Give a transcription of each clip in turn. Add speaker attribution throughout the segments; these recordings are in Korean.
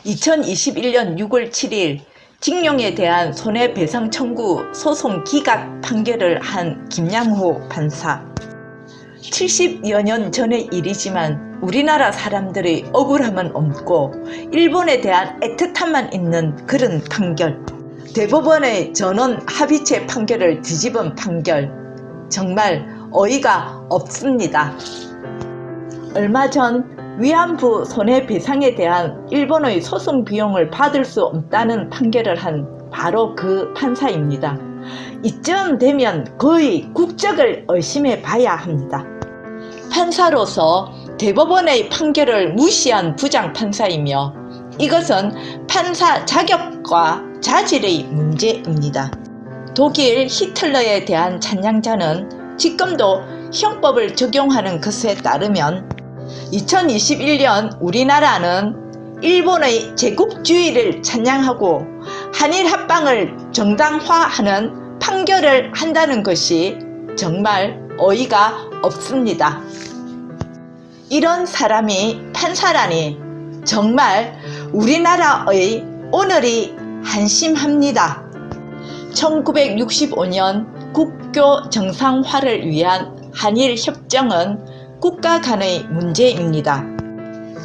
Speaker 1: 2021년 6월 7일 징용에 대한 손해배상 청구 소송 기각 판결을 한 김양호 판사. 70여 년 전의 일이지만 우리나라 사람들의 억울함은 없고 일본에 대한 애틋함만 있는 그런 판결. 대법원의 전원 합의체 판결을 뒤집은 판결. 정말 어이가 없습니다. 얼마 전 위안부 손해배상에 대한 일본의 소송 비용을 받을 수 없다는 판결을 한 바로 그 판사입니다. 이쯤 되면 거의 국적을 의심해 봐야 합니다. 판사로서 대법원의 판결을 무시한 부장판사이며 이것은 판사 자격과 자질의 문제입니다. 독일 히틀러에 대한 찬양자는 지금도 형법을 적용하는 것에 따르면 2021년 우리나라는 일본의 제국주의를 찬양하고 한일 합방을 정당화하는 판결을 한다는 것이 정말 어이가 없습니다. 이런 사람이 판사라니 정말 우리나라의 오늘이 한심합니다. 1965년 국교 정상화를 위한 한일 협정은 국가 간의 문제입니다.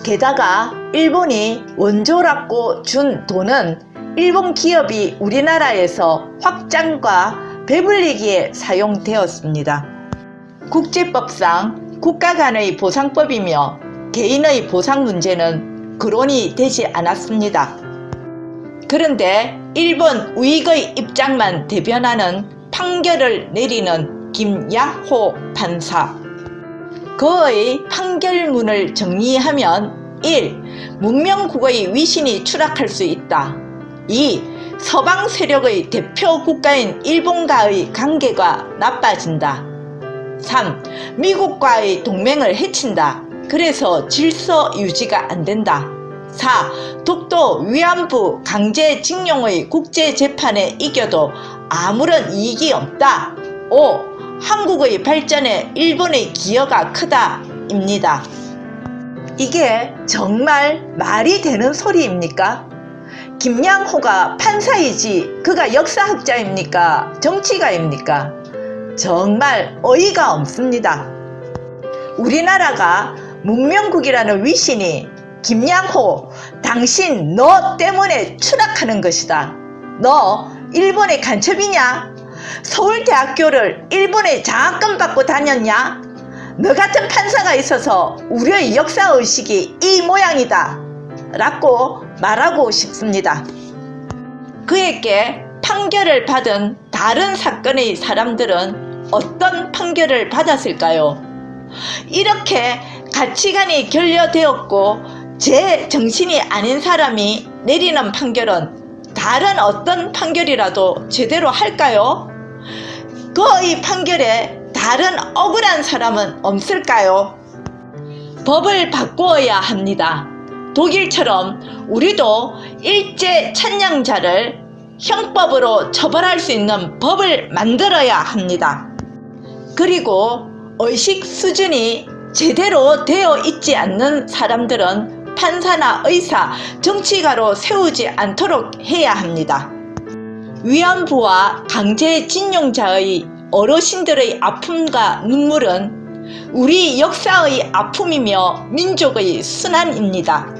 Speaker 1: 게다가 일본이 원조라고 준 돈은 일본 기업이 우리나라에서 확장과 배불리기에 사용되었습니다. 국제법상 국가 간의 보상법이며 개인의 보상 문제는 거론이 되지 않았습니다. 그런데 일본 우익의 입장만 대변하는 판결을 내리는 김양호 판사. 그의 판결문을 정리하면 1. 문명국의 위신이 추락할 수 있다. 2. 서방 세력의 대표 국가인 일본과의 관계가 나빠진다. 3. 미국과의 동맹을 해친다. 그래서 질서 유지가 안 된다. 4. 독도 위안부 강제징용의 국제재판에 이겨도 아무런 이익이 없다. 5. 한국의 발전에 일본의 기여가 크다 입니다. 이게 정말 말이 되는 소리입니까? 김양호가 판사이지 그가 역사학자입니까? 정치가입니까? 정말 어이가 없습니다. 우리나라가 문명국이라는 위신이 김양호, 당신 너 때문에 추락하는 것이다. 너 일본의 간첩이냐? 서울대학교를 일본에 장학금 받고 다녔냐? 너 같은 판사가 있어서 우리의 역사의식이 이 모양이다 라고 말하고 싶습니다. 그에게 판결을 받은 다른 사건의 사람들은 어떤 판결을 받았을까요? 이렇게 가치관이 결여되었고 제 정신이 아닌 사람이 내리는 판결은 다른 어떤 판결이라도 제대로 할까요? 그의 판결에 다른 억울한 사람은 없을까요? 법을 바꾸어야 합니다. 독일처럼 우리도 일제 찬양자를 형법으로 처벌할 수 있는 법을 만들어야 합니다. 그리고 의식 수준이 제대로 되어 있지 않는 사람들은 판사나 의사, 정치가로 세우지 않도록 해야 합니다. 위안부와 강제징용자의 어르신들의 아픔과 눈물은 우리 역사의 아픔이며 민족의 순환입니다.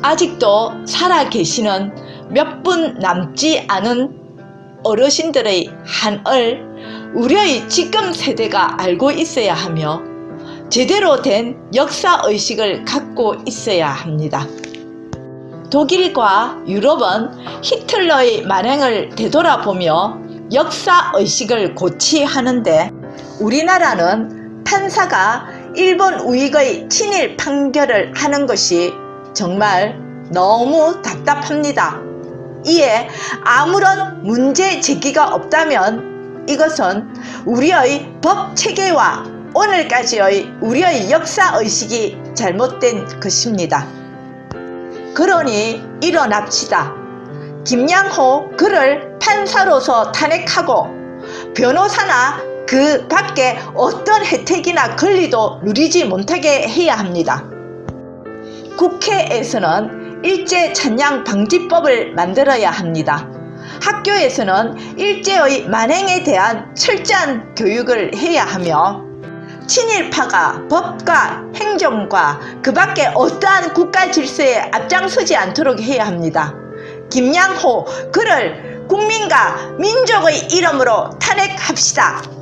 Speaker 1: 아직도 살아계시는 몇 분 남지 않은 어르신들의 한을 우리의 지금 세대가 알고 있어야 하며 제대로 된 역사의식을 갖고 있어야 합니다. 독일과 유럽은 히틀러의 만행을 되돌아보며 역사의식을 고취하는데 우리나라는 판사가 일본 우익의 친일 판결을 하는 것이 정말 너무 답답합니다. 이에 아무런 문제 제기가 없다면 이것은 우리의 법 체계와 오늘까지의 우리의 역사의식이 잘못된 것입니다. 그러니 일어납시다. 김양호 그를 판사로서 탄핵하고 변호사나 그 밖에 어떤 혜택이나 권리도 누리지 못하게 해야 합니다. 국회에서는 일제 찬양 방지법을 만들어야 합니다. 학교에서는 일제의 만행에 대한 철저한 교육을 해야 하며 친일파가 법과 행정과 그 밖에 어떠한 국가 질서에 앞장서지 않도록 해야 합니다. 김양호 그를 국민과 민족의 이름으로 탄핵합시다.